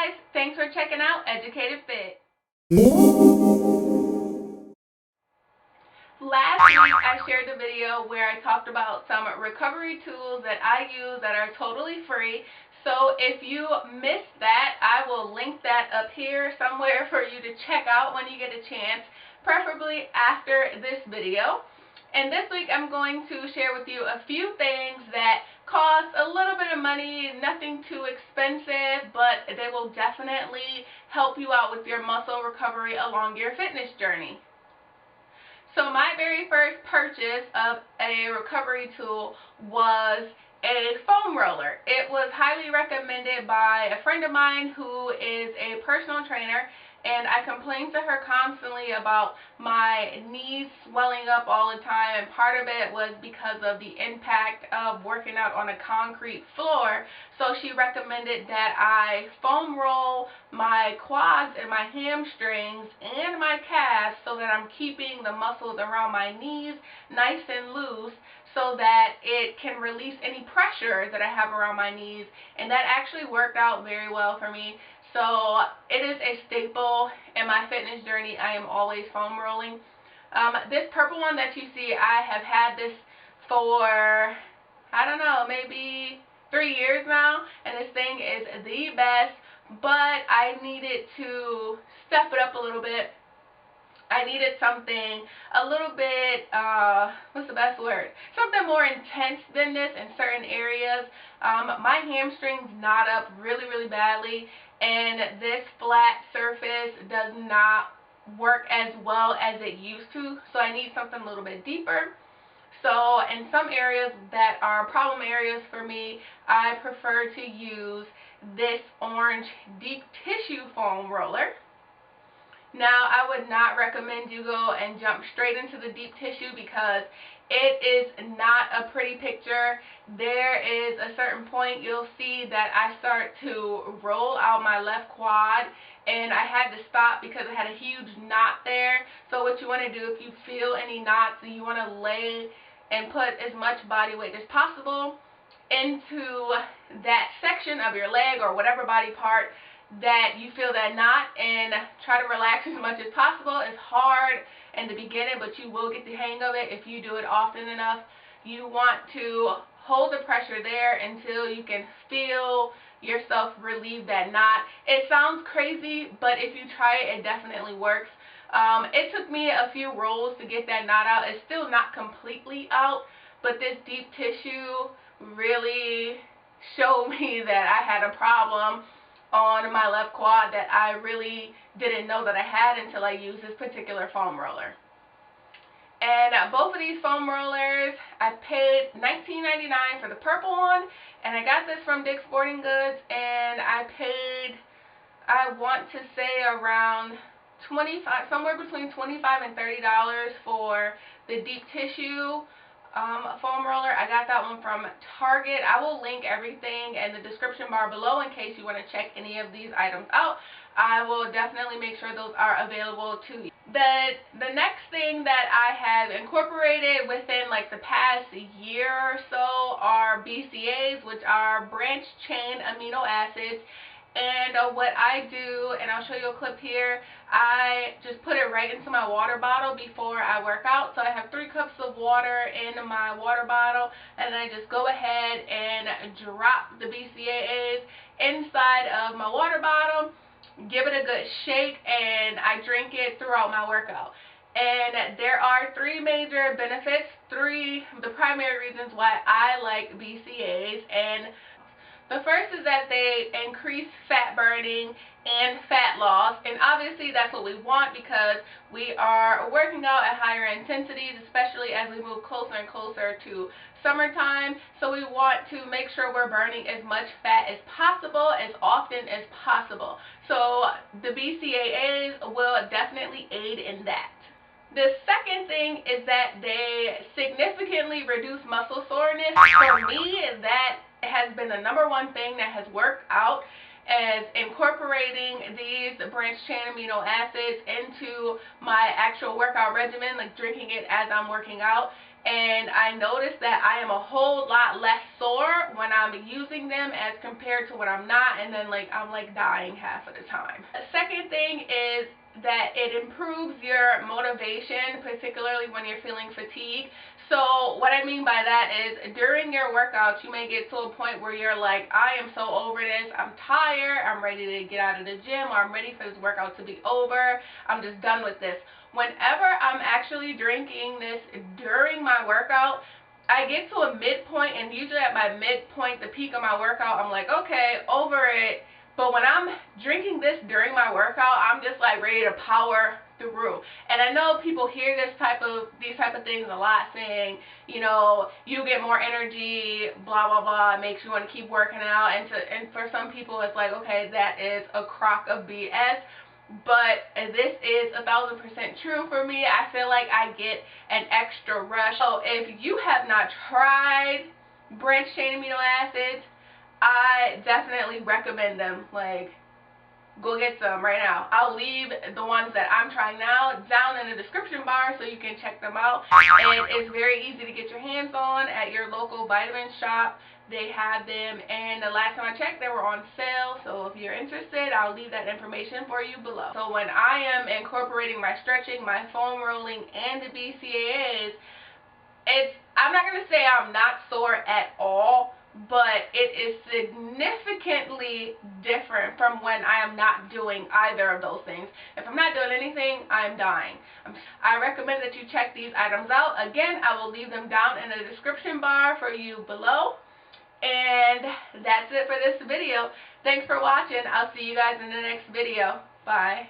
guys, thanks for checking out Educated Fit. Last week I shared a video where I talked about some recovery tools that I use that are totally free. So if you missed that, I will link that up here somewhere for you to check out when you get a chance, preferably after this video. And this week I'm going to share with you a few things that cost a little bit of money, nothing too expensive, but they will definitely help you out with your muscle recovery along your fitness journey. So my very first purchase of a recovery tool was a foam roller. It was highly recommended by a friend of mine who is a personal trainer, and I complained to her constantly about my knees swelling up all the time, and part of it was because of the impact of working out on a concrete floor. So she recommended that I foam roll my quads and my hamstrings and my calves so that I'm keeping the muscles around my knees nice and loose, so that it can release any pressure that I have around my knees, and that actually worked out very well for me. So it is a staple in my fitness journey. I am always foam rolling. This purple one that you see, I have had this for, I don't know, maybe 3 years now, and this thing is the best, but I needed to step it up a little bit. I needed something a little bit, what's the best word? Something more intense than this in certain areas. My hamstrings knot up really, really badly, and this flat surface does not work as well as it used to, so I need something a little bit deeper. So in some areas that are problem areas for me, I prefer to use this orange deep tissue foam roller. Now, I would not recommend you go and jump straight into the deep tissue because it is not a pretty picture. There is a certain point you'll see that I start to roll out my left quad, and I had to stop because I had a huge knot there. So what you want to do, if you feel any knots, you want to lay and put as much body weight as possible into that section of your leg or whatever body part that you feel that knot, and try to relax as much as possible. It's hard in the beginning, but you will get the hang of it if you do it often enough. You want to hold the pressure there until you can feel yourself relieve that knot. It sounds crazy, but if you try it, it definitely works. It took me a few rolls to get that knot out. It's still not completely out, but this deep tissue really showed me that I had a problem on my left quad that I really didn't know that I had until I used this particular foam roller. And both of these foam rollers, I paid $19.99 for the purple one, and I got this from Dick's Sporting Goods, and I paid, I want to say around somewhere between $25 and $30 for the deep tissue foam roller. I got that one from Target. I will link everything in the description bar below in case you want to check any of these items out. I will definitely make sure those are available to you. The next thing that I have incorporated within like the past year or so are BCAAs, which are branched chain amino acids. And what I do, and I'll show you a clip here, I just put it right into my water bottle before I work out. So I have 3 cups of water in my water bottle, and I just go ahead and drop the BCAAs inside of my water bottle, give it a good shake, and I drink it throughout my workout. And there are 3 major benefits, 3 of the primary reasons why I like BCAAs. And the first is that they increase fat burning and fat loss, and obviously that's what we want because we are working out at higher intensities, especially as we move closer and closer to summertime. So we want to make sure we're burning as much fat as possible, as often as possible. So the BCAAs will definitely aid in that. The second thing is that they significantly reduce muscle soreness. For me, that has been the #1 thing that has worked out, as incorporating these branched chain amino acids into my actual workout regimen, like drinking it as I'm working out. and I noticed that I am a whole lot less sore when I'm using them as compared to when I'm not, and then like I'm like dying half of the time. The second thing is that it improves your motivation, particularly when you're feeling fatigue. So what I mean by that is during your workouts, you may get to a point where you're like, I am so over this, I'm tired, I'm ready to get out of the gym, or I'm ready for this workout to be over, I'm just done with this. Whenever I'm actually drinking this during my workout, I get to a midpoint, and usually at my midpoint, the peak of my workout, I'm like, okay, over it. But when I'm drinking this during my workout, I'm just like ready to power through. And I know people hear these type of things a lot, saying, you know, you get more energy, blah blah blah, it makes you want to keep working out. And for some people, it's like, okay, that is a crock of BS. But this is 1000% true for me. I feel like I get an extra rush. So if you have not tried branched chain amino acids, I definitely recommend them. Like, go get some right now. I'll leave the ones that I'm trying now down in the description bar so you can check them out. And it's very easy to get your hands on at your local vitamin shop. They have them, and the last time I checked, they were on sale. So if you're interested, I'll leave that information for you below. So when I am incorporating my stretching, my foam rolling, and the BCAAs, I'm not going to say I'm not sore at all, but it is significantly different from when I am not doing either of those things. If I'm not doing anything, I'm dying. I recommend that you check these items out. Again, I will leave them down in the description bar for you below. And that's it for this video. Thanks for watching. I'll see you guys in the next video. Bye.